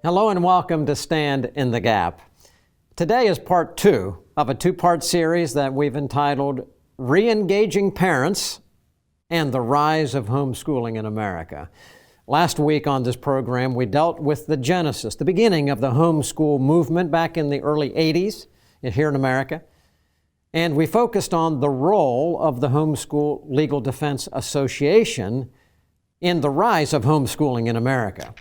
Hello and welcome to Stand in the Gap. Today is part 2 of a 2-part series that we've entitled Re-engaging Parents and the Rise of Homeschooling in America. Last week on this program, we dealt with the genesis, the beginning of the homeschool movement back in the early 80s here in America. And we focused on the role of the Homeschool Legal Defense Association in the rise of homeschooling in America.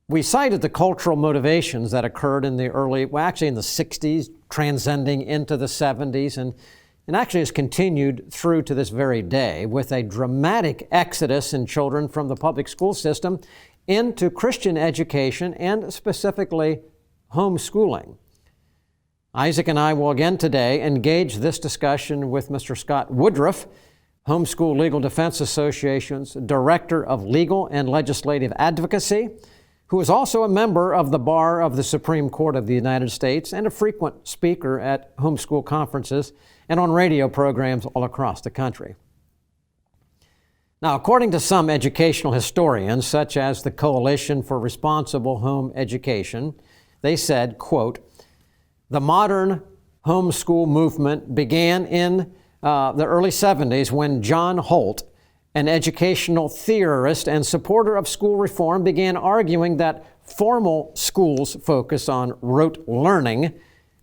We cited the cultural motivations that occurred in the in the 60s, transcending into the 70s, and actually has continued through to this very day with a dramatic exodus in children from the public school system into Christian education and specifically homeschooling. Isaac and I will again today engage this discussion with Mr. Scott Woodruff, Homeschool Legal Defense Association's Director of Legal and Legislative Advocacy, who is also a member of the Bar of the Supreme Court of the United States and a frequent speaker at homeschool conferences and on radio programs all across the country. Now, according to some educational historians, such as the Coalition for Responsible Home Education, they said, quote, "The modern homeschool movement began in the early 70s when John Holt, an educational theorist and supporter of school reform, began arguing that formal schools' focus on rote learning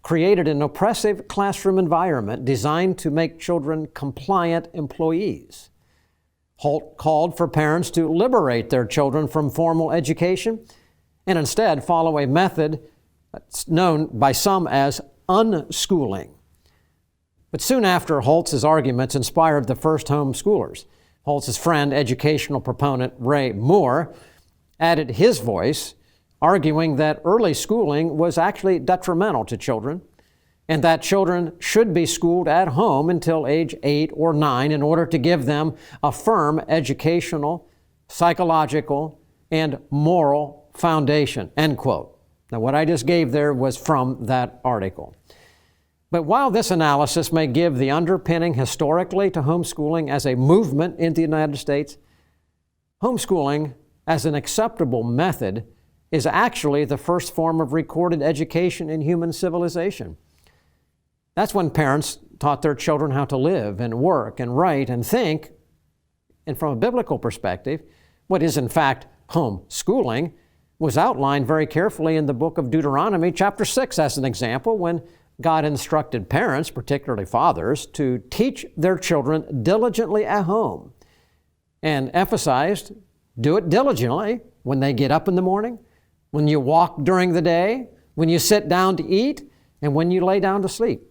created an oppressive classroom environment designed to make children compliant employees. Holt called for parents to liberate their children from formal education and instead follow a method known by some as unschooling. But soon after, Holt's arguments inspired the first homeschoolers. Holt's friend, educational proponent Ray Moore, added his voice, arguing that early schooling was actually detrimental to children and that children should be schooled at home until age 8 or 9 in order to give them a firm educational, psychological, and moral foundation, end quote. Now, what I just gave there was from that article. But while this analysis may give the underpinning historically to homeschooling as a movement in the United States, homeschooling as an acceptable method is actually the first form of recorded education in human civilization. That's when parents taught their children how to live and work and write and think. And from a biblical perspective, what is in fact homeschooling was outlined very carefully in the book of Deuteronomy, chapter 6, as an example, when God instructed parents, particularly fathers, to teach their children diligently at home and emphasized, do it diligently when they get up in the morning, when you walk during the day, when you sit down to eat, and when you lay down to sleep.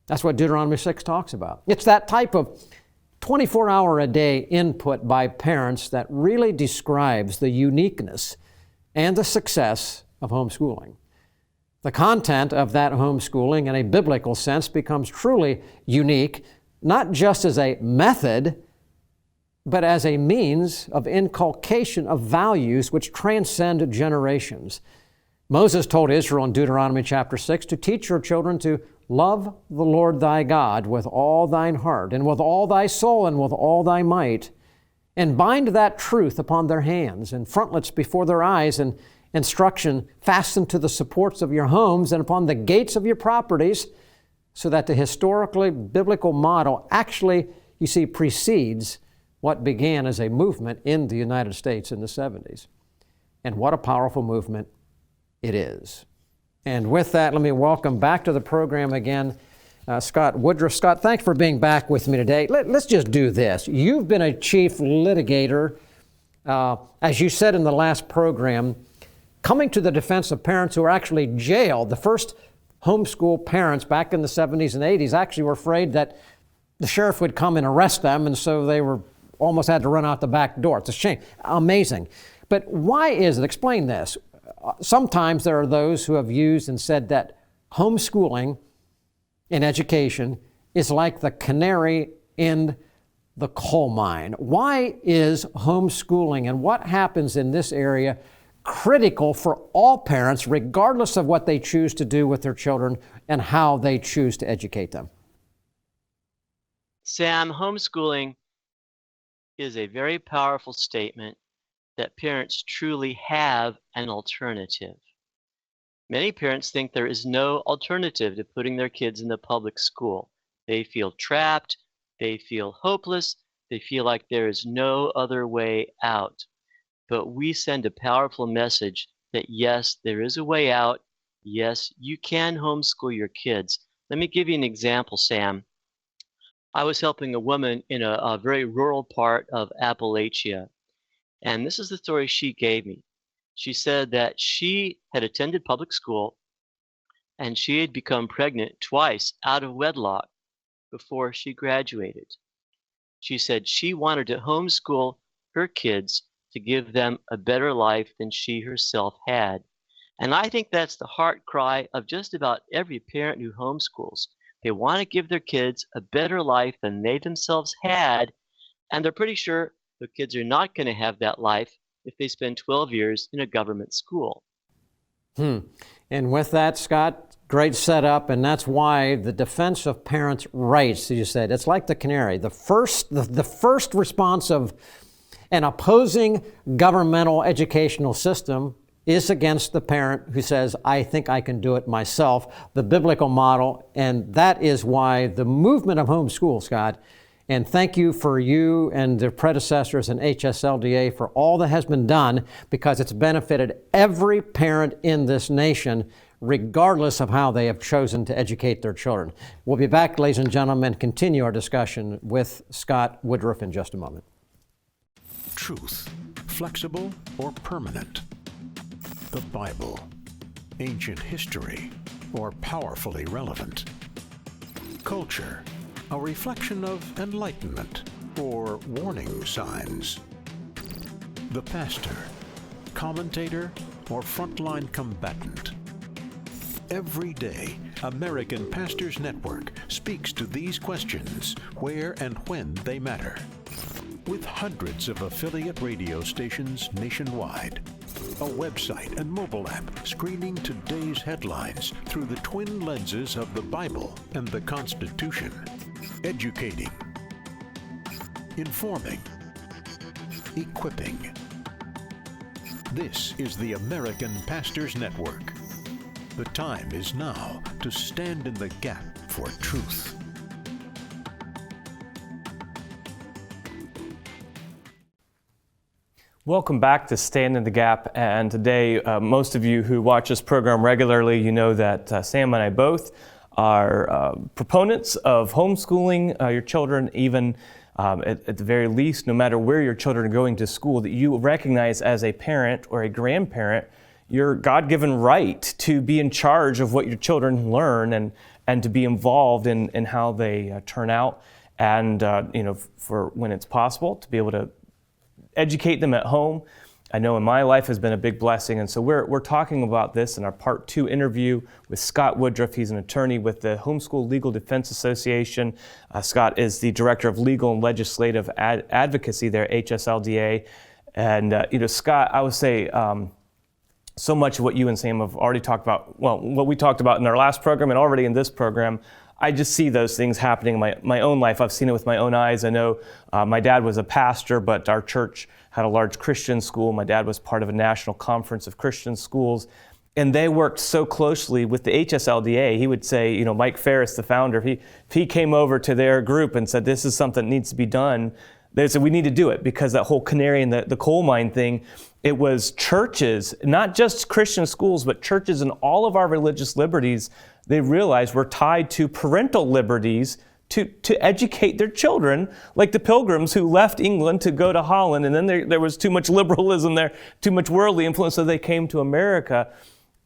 That's what Deuteronomy 6 talks about. It's that type of 24-hour-a-day input by parents that really describes the uniqueness and the success of homeschooling. The content of that homeschooling in a biblical sense becomes truly unique, not just as a method, but as a means of inculcation of values which transcend generations. Moses told Israel in Deuteronomy chapter 6 to teach your children to love the Lord thy God with all thine heart and with all thy soul and with all thy might, and bind that truth upon their hands and frontlets before their eyes, and instruction fastened to the supports of your homes and upon the gates of your properties, so that the historically biblical model actually, you see, precedes what began as a movement in the United States in the 70s. And what a powerful movement it is. And with that, let me welcome back to the program again Scott Woodruff. Scott, thanks for being back with me today. Let's just do this. You've been a chief litigator, as you said in the last program, coming to the defense of parents who are actually jailed. The first homeschool parents back in the 70s and 80s actually were afraid that the sheriff would come and arrest them, and so they almost had to run out the back door. It's a shame. Amazing. But why is it? Explain this. Sometimes there are those who have used and said that homeschooling in education is like the canary in the coal mine. Why is homeschooling and what happens in this area critical for all parents, regardless of what they choose to do with their children and how they choose to educate them? Sam, homeschooling is a very powerful statement that parents truly have an alternative. Many parents think there is no alternative to putting their kids in the public school. They feel trapped, they feel hopeless, they feel like there is no other way out. But we send a powerful message that yes, there is a way out. Yes, you can homeschool your kids. Let me give you an example, Sam. I was helping a woman in a very rural part of Appalachia, and this is the story she gave me. She said that she had attended public school and she had become pregnant twice out of wedlock before she graduated. She said she wanted to homeschool her kids to give them a better life than she herself had. And I think that's the heart cry of just about every parent who homeschools. They want to give their kids a better life than they themselves had, and they're pretty sure their kids are not going to have that life if they spend 12 years in a government school. And with that, Scott, great setup, and that's why the defense of parents' rights, as you said, it's like the canary. The first response of an opposing governmental educational system is against the parent who says, I think I can do it myself, the biblical model, and that is why the movement of homeschool, Scott, and thank you for you and their predecessors in HSLDA for all that has been done, because it's benefited every parent in this nation, regardless of how they have chosen to educate their children. We'll be back, ladies and gentlemen, continue our discussion with Scott Woodruff in just a moment. Truth, flexible or permanent? The Bible, ancient history, or powerfully relevant? Culture, a reflection of enlightenment or warning signs? The pastor, commentator, or frontline combatant? Every day, American Pastors Network speaks to these questions where and when they matter. With hundreds of affiliate radio stations nationwide, a website and mobile app screening today's headlines through the twin lenses of the Bible and the Constitution. Educating, informing, equipping. This is the American Pastors Network. The time is now to stand in the gap for truth. Welcome back to Stand in the Gap, and today most of you who watch this program regularly, you know that Sam and I both are proponents of homeschooling your children, even at the very least, no matter where your children are going to school, that you recognize as a parent or a grandparent your God-given right to be in charge of what your children learn and to be involved in how they turn out, and for when it's possible to be able to educate them at home. I know in my life has been a big blessing, and so we're talking about this in our Part 2 interview with Scott Woodruff. He's an attorney with the Homeschool Legal Defense Association. Scott is the Director of Legal and Legislative Advocacy there at HSLDA. And Scott, I would say so much of what you and Sam have already talked about, well, what we talked about in our last program and already in this program, I just see those things happening in my own life. I've seen it with my own eyes. I know my dad was a pastor, but our church had a large Christian school. My dad was part of a national conference of Christian schools, and they worked so closely with the HSLDA. He would say, Mike Ferris, the founder, if he came over to their group and said, this is something that needs to be done, they said, we need to do it, because that whole canary in the coal mine thing, it was churches, not just Christian schools, but churches and all of our religious liberties, they realized were tied to parental liberties to educate their children, like the Pilgrims who left England to go to Holland, and then there was too much liberalism there, too much worldly influence, so they came to America.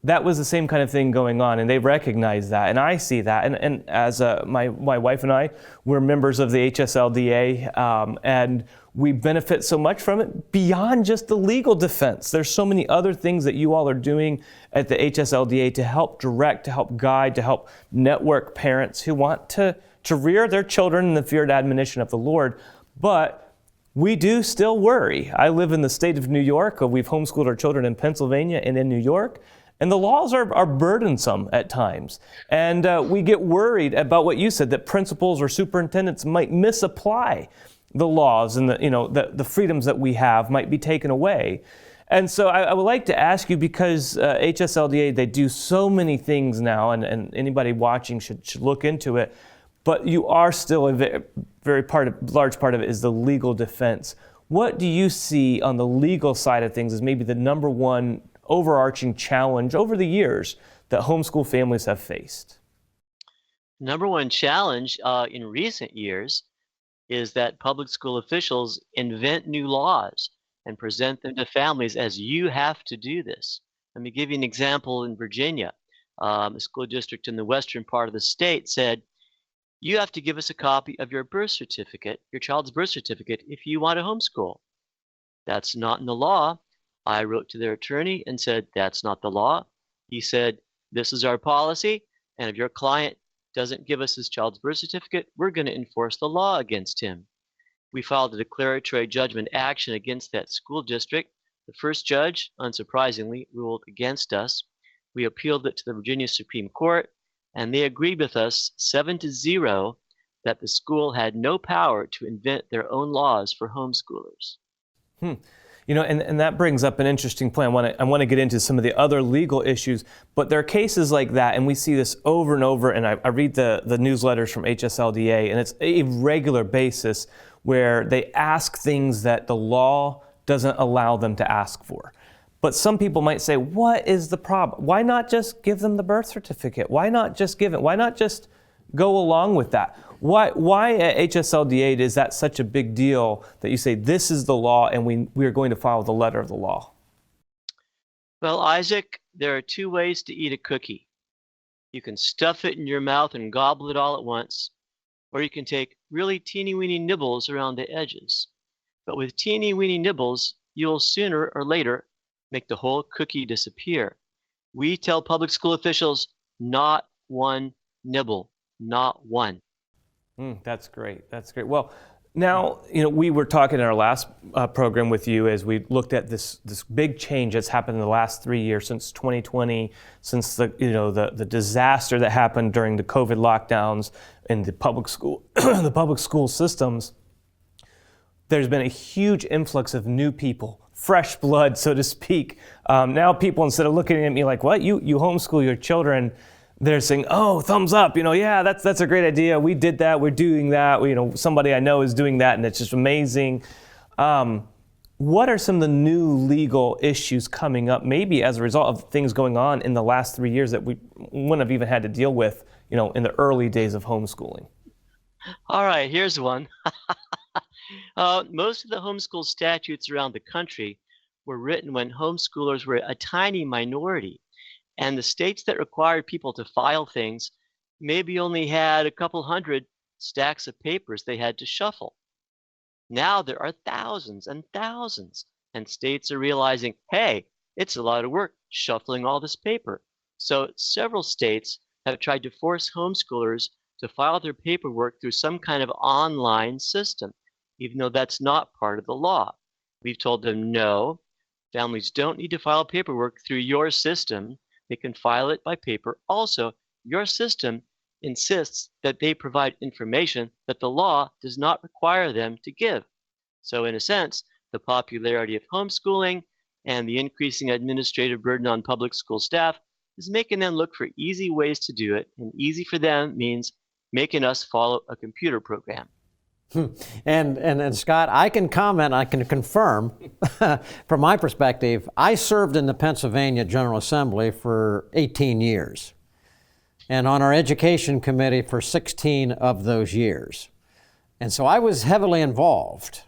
That was the same kind of thing going on, and they recognized that, and I see that. And as my wife and I, we're members of the HSLDA, and we benefit so much from it beyond just the legal defense. There's so many other things that you all are doing at the HSLDA to help direct, to help guide, to help network parents who want to rear their children in the fear and admonition of the Lord. But we do still worry. I live in the state of New York. We've homeschooled our children in Pennsylvania and in New York. And the laws are burdensome at times. And we get worried about what you said, that principals or superintendents might misapply. the laws and the freedoms that we have might be taken away. And so I would like to ask you, because HSLDA, they do so many things now, and anybody watching should look into it, but you are still a large part of it is the legal defense. What do you see on the legal side of things as maybe the number one overarching challenge over the years that homeschool families have faced? Number one challenge in recent years is that public school officials invent new laws and present them to families as you have to do this. Let me give you an example in Virginia. A school district in the western part of the state said, you have to give us a copy of your birth certificate, your child's birth certificate, if you want to homeschool. That's not in the law. I wrote to their attorney and said, that's not the law. He said, this is our policy, and if your client doesn't give us his child's birth certificate, we're going to enforce the law against him. We filed a declaratory judgment action against that school district. The first judge, unsurprisingly, ruled against us. We appealed it to the Virginia Supreme Court, and they agreed with us 7-0 that the school had no power to invent their own laws for homeschoolers. And that brings up an interesting point. I want to get into some of the other legal issues, but there are cases like that, and we see this over and over, and I read the newsletters from HSLDA, and it's a regular basis where they ask things that the law doesn't allow them to ask for. But some people might say, what is the problem? Why not just give them the birth certificate? Why not just give it? Why not just go along with that? Why at HSLDA is that such a big deal that you say this is the law and we are going to follow the letter of the law? Well, Isaac, there are two ways to eat a cookie. You can stuff it in your mouth and gobble it all at once, or you can take really teeny-weeny nibbles around the edges. But with teeny-weeny nibbles, you'll sooner or later make the whole cookie disappear. We tell public school officials, not one nibble, not one. That's great. That's great. Well, now, we were talking in our last program with you as we looked at this big change that's happened in the last 3 years since 2020, since the disaster that happened during the COVID lockdowns in the public school the public school systems. There's been a huge influx of new people, fresh blood, so to speak. Now people, instead of looking at me like, what, you homeschool your children, they're saying, oh, thumbs up, yeah, that's a great idea. We did that, we're doing that. Somebody I know is doing that, and it's just amazing. What are some of the new legal issues coming up, maybe as a result of things going on in the last 3 years that we wouldn't have even had to deal with, in the early days of homeschooling? All right, here's one. Most of the homeschool statutes around the country were written when homeschoolers were a tiny minority. And the states that required people to file things maybe only had a couple hundred stacks of papers they had to shuffle. Now there are thousands and thousands, and states are realizing, hey, it's a lot of work shuffling all this paper. So several states have tried to force homeschoolers to file their paperwork through some kind of online system, even though that's not part of the law. We've told them, no, families don't need to file paperwork through your system. They can file it by paper. Also, your system insists that they provide information that the law does not require them to give. So in a sense, the popularity of homeschooling and the increasing administrative burden on public school staff is making them look for easy ways to do it. And easy for them means making us follow a computer program. And Scott, I can comment, I can confirm from my perspective, I served in the Pennsylvania General Assembly for 18 years and on our education committee for 16 of those years. And so I was heavily involved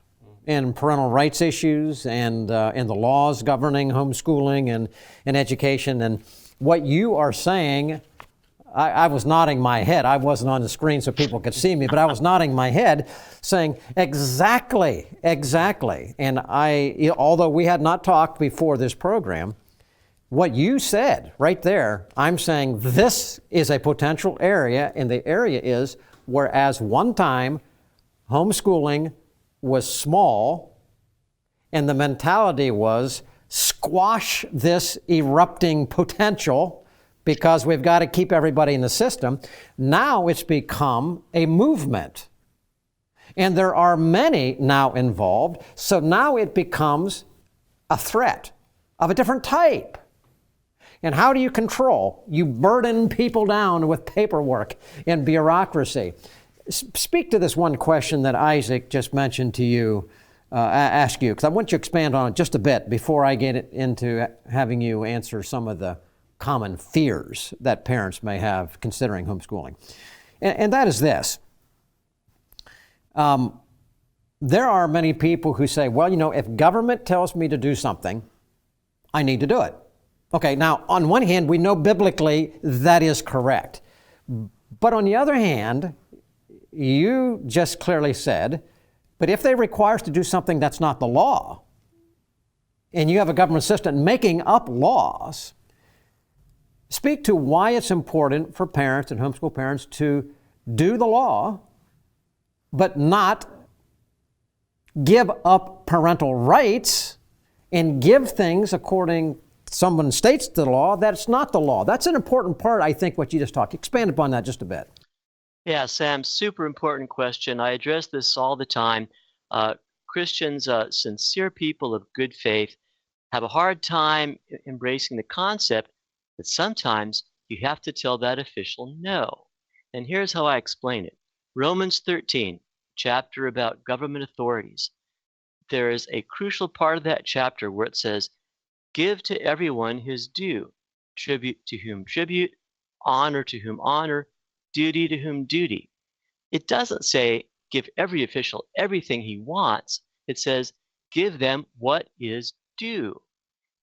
in parental rights issues and in the laws governing homeschooling and education. And what you are saying, I was nodding my head. I wasn't on the screen so people could see me, but I was nodding my head saying, exactly. And although we had not talked before this program, what you said right there, I'm saying this is a potential area, and the area is whereas one time homeschooling was small and the mentality was squash this erupting potential because we've got to keep everybody in the system. Now it's become a movement. And there are many now involved, so now it becomes a threat of a different type. And how do you control? You burden people down with paperwork and bureaucracy. Speak to this one question that Isaac just mentioned to you, ask you, because I want you to expand on it just a bit before I get into having you answer some of the common fears that parents may have considering homeschooling. And that is this. There are many people who say, well, you know, if government tells me to do something, I need to do it. Okay, now, on one hand, we know biblically that is correct. But on the other hand, you just clearly said, but if they require us to do something that's not the law, and you have a government assistant making up laws, speak to why it's important for parents and homeschool parents to do the law, but not give up parental rights and give things according someone states the law, that's not the law. That's an important part, I think, what you just talked. Expand upon that just a bit. Yeah, Sam, super important question. I address this all the time. Christians, sincere people of good faith, have a hard time embracing the concept that sometimes you have to tell that official no. And here's how I explain it. Romans 13, chapter about government authorities. There is a crucial part of that chapter where it says, give to everyone his due, tribute to whom tribute, honor to whom honor, duty to whom duty. It doesn't say give every official everything he wants. It says give them what is due.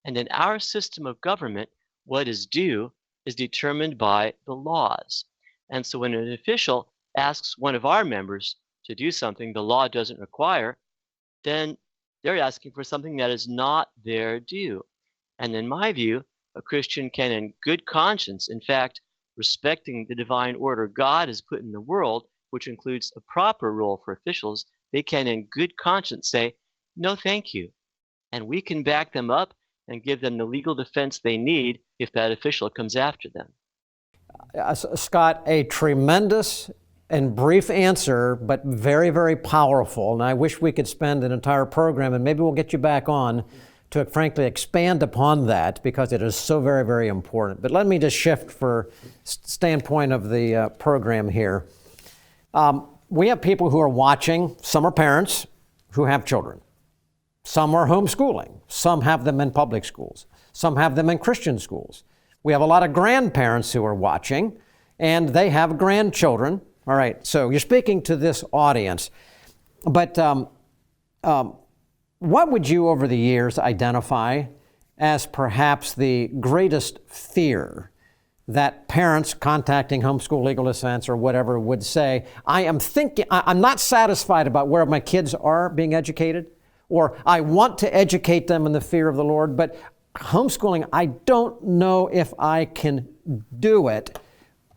And in our system of government, what is due is determined by the laws. And so when an official asks one of our members to do something the law doesn't require, then they're asking for something that is not their due. And in my view, a Christian can in good conscience, in fact, respecting the divine order God has put in the world, which includes a proper role for officials, they can in good conscience say, no, thank you. And we can back them up and give them the legal defense they need if that official comes after them. Scott, a tremendous and brief answer, but very, very powerful. And I wish we could spend an entire program, and maybe we'll get you back on to frankly expand upon that because it is so very, very important. But let me just shift for standpoint of the program here. We have people who are watching. Some are parents who have children. Some are homeschooling. Some have them in public schools. Some have them in Christian schools. We have a lot of grandparents who are watching, and they have grandchildren. All right, so you're speaking to this audience. But what would you, over the years, identify as perhaps the greatest fear that parents contacting Homeschool Legal Defense or whatever would say, I'm not satisfied about where my kids are being educated, or I want to educate them in the fear of the Lord, but homeschooling, I don't know if I can do it.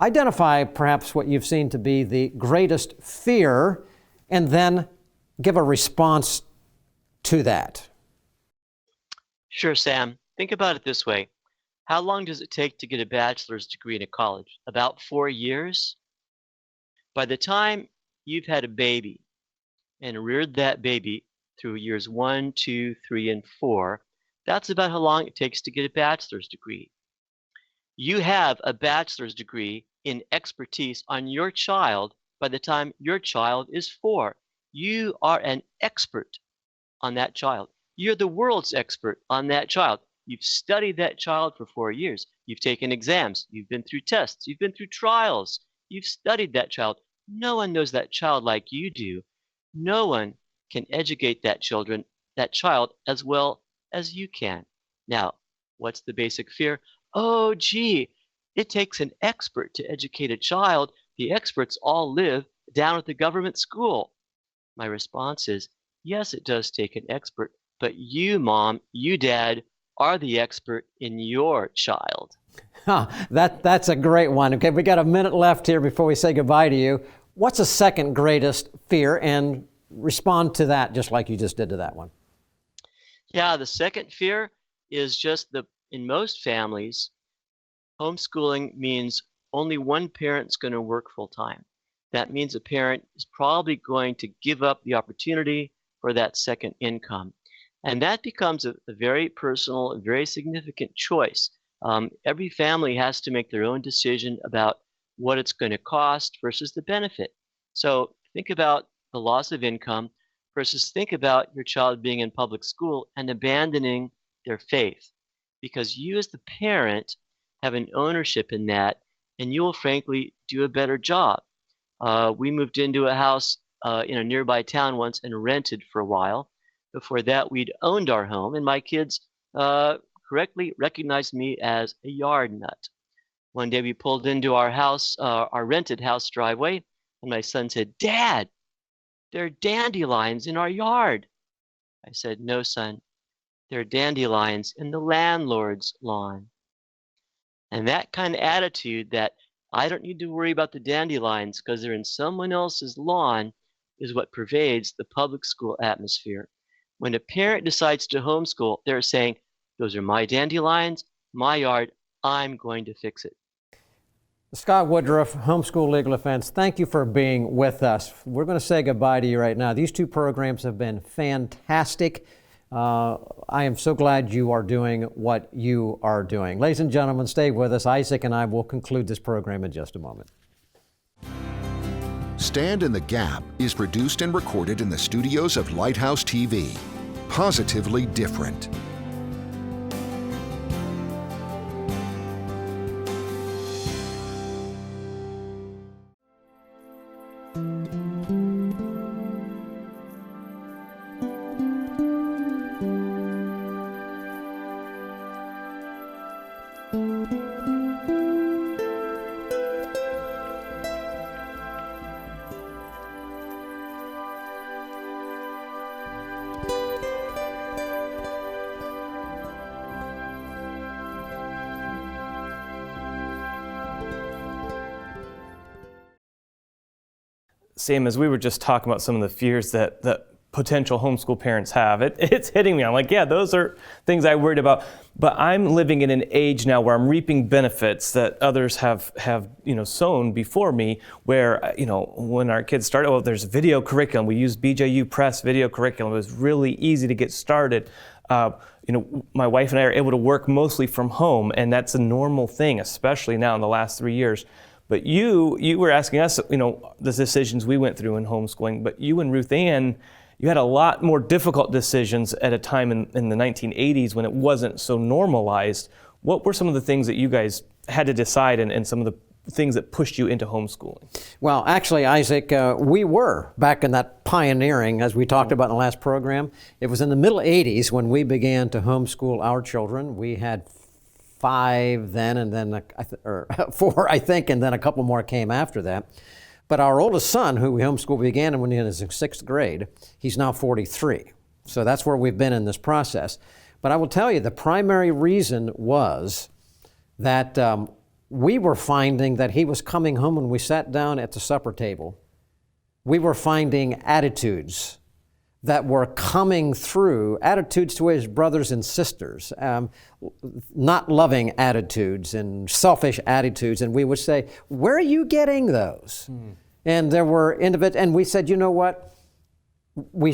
Identify perhaps what you've seen to be the greatest fear, and then give a response to that. Sure, Sam. Think about it this way. How long does it take to get a bachelor's degree in a college? About 4 years? By the time you've had a baby and reared that baby through years 1, 2, 3, and 4, that's about how long it takes to get a bachelor's degree. You have a bachelor's degree in expertise on your child by the time your child is 4. You are an expert on that child. You're the world's expert on that child. You've studied that child for 4 years. You've taken exams. You've been through tests. You've been through trials. You've studied that child. No one knows that child like you do. No one can educate that child as well as you can. Now, what's the basic fear? Oh, gee, it takes an expert to educate a child. The experts all live down at the government school. My response is, yes, it does take an expert, but you, Mom, you, Dad, are the expert in your child. That's a great one. Okay, we got a minute left here before we say goodbye to you. What's the second greatest fear? And respond to that just like you just did to that one. Yeah, the second fear is just in most families, homeschooling means only one parent's going to work full time. that means a parent is probably going to give up the opportunity for that second income. And that becomes a very personal, very significant choice. Every family has to make their own decision about what it's going to cost versus the benefit. So think about the loss of income versus think about your child being in public school and abandoning their faith. Because you as the parent have an ownership in that, and you will frankly do a better job. We moved into a house in a nearby town once and rented for a while. Before that, we'd owned our home, and my kids correctly recognized me as a yard nut. One day we pulled into our house, our rented house driveway, and my son said, "Dad, there are dandelions in our yard." I said, "No, son, there are dandelions in the landlord's lawn." And that kind of attitude that I don't need to worry about the dandelions because they're in someone else's lawn is what pervades the public school atmosphere. When a parent decides to homeschool, they're saying, "Those are my dandelions, my yard, I'm going to fix it." Scott Woodruff, Homeschool Legal Defense, thank you for being with us. We're going to say goodbye to you right now. These two programs have been fantastic. I am so glad you are doing what you are doing. Ladies and gentlemen, stay with us. Isaac and I will conclude this program in just a moment. Stand in the Gap is produced and recorded in the studios of Lighthouse TV. Positively different. Sam, as we were just talking about some of the fears that potential homeschool parents have, it's hitting me. I'm like, yeah, those are things I worried about. But I'm living in an age now where I'm reaping benefits that others have sown before me. Where when our kids started, there's video curriculum. We use BJU Press video curriculum. It was really easy to get started. My wife and I are able to work mostly from home, and that's a normal thing, especially now in the last 3 years. But you were asking us, the decisions we went through in homeschooling, but you and Ruth Ann, you had a lot more difficult decisions at a time in the 1980s when it wasn't so normalized. What were some of the things that you guys had to decide and some of the things that pushed you into homeschooling? Well, actually, Isaac, we were back in that pioneering, as we talked about in the last program. It was in the middle 80s when we began to homeschool our children. We had 5 then, and then or 4, I think, and then a couple more came after that. But our oldest son, who we homeschooled, began when he was in 6th grade. He's now 43. So that's where we've been in this process. But I will tell you, the primary reason was that we were finding that he was coming home when we sat down at the supper table. We were finding attitudes that were coming through, attitudes to his brothers and sisters, not loving attitudes and selfish attitudes. And we would say, "Where are you getting those?" And there were individuals, and we said, "You know what? We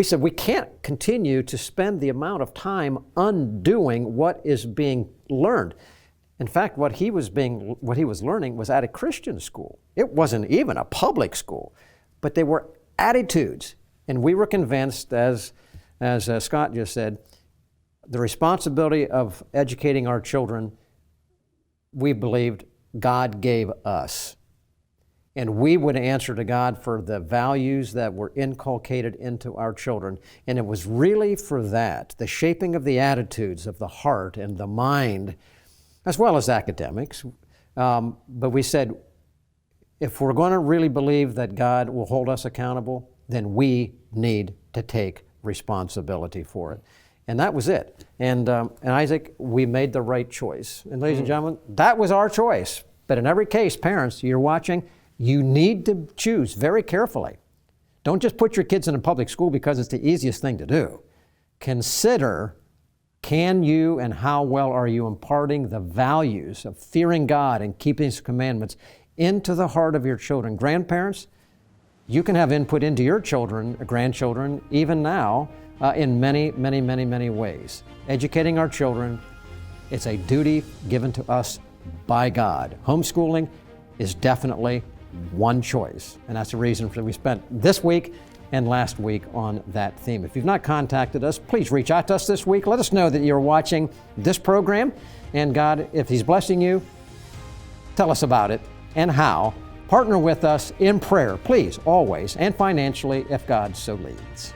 said we can't continue to spend the amount of time undoing what is being learned." In fact, what he was learning was at a Christian school. It wasn't even a public school, but they were attitudes. And we were convinced, as Scott just said, the responsibility of educating our children, we believed God gave us. And we would answer to God for the values that were inculcated into our children. And it was really for that, the shaping of the attitudes of the heart and the mind, as well as academics. But we said, if we're going to really believe that God will hold us accountable, then we need to take responsibility for it. And that was it. And Isaac, we made the right choice. And ladies and gentlemen, that was our choice. But in every case, parents, you're watching, you need to choose very carefully. Don't just put your kids in a public school because it's the easiest thing to do. Consider, can you and how well are you imparting the values of fearing God and keeping His commandments into the heart of your children. Grandparents, you can have input into your children, grandchildren, even now, in many, many, many, many ways. Educating our children, it's a duty given to us by God. Homeschooling is definitely one choice, and that's the reason we spent this week and last week on that theme. If you've not contacted us, please reach out to us this week. Let us know that you're watching this program, and God, if He's blessing you, tell us about it and how. Partner with us in prayer, please, always, and financially if God so leads.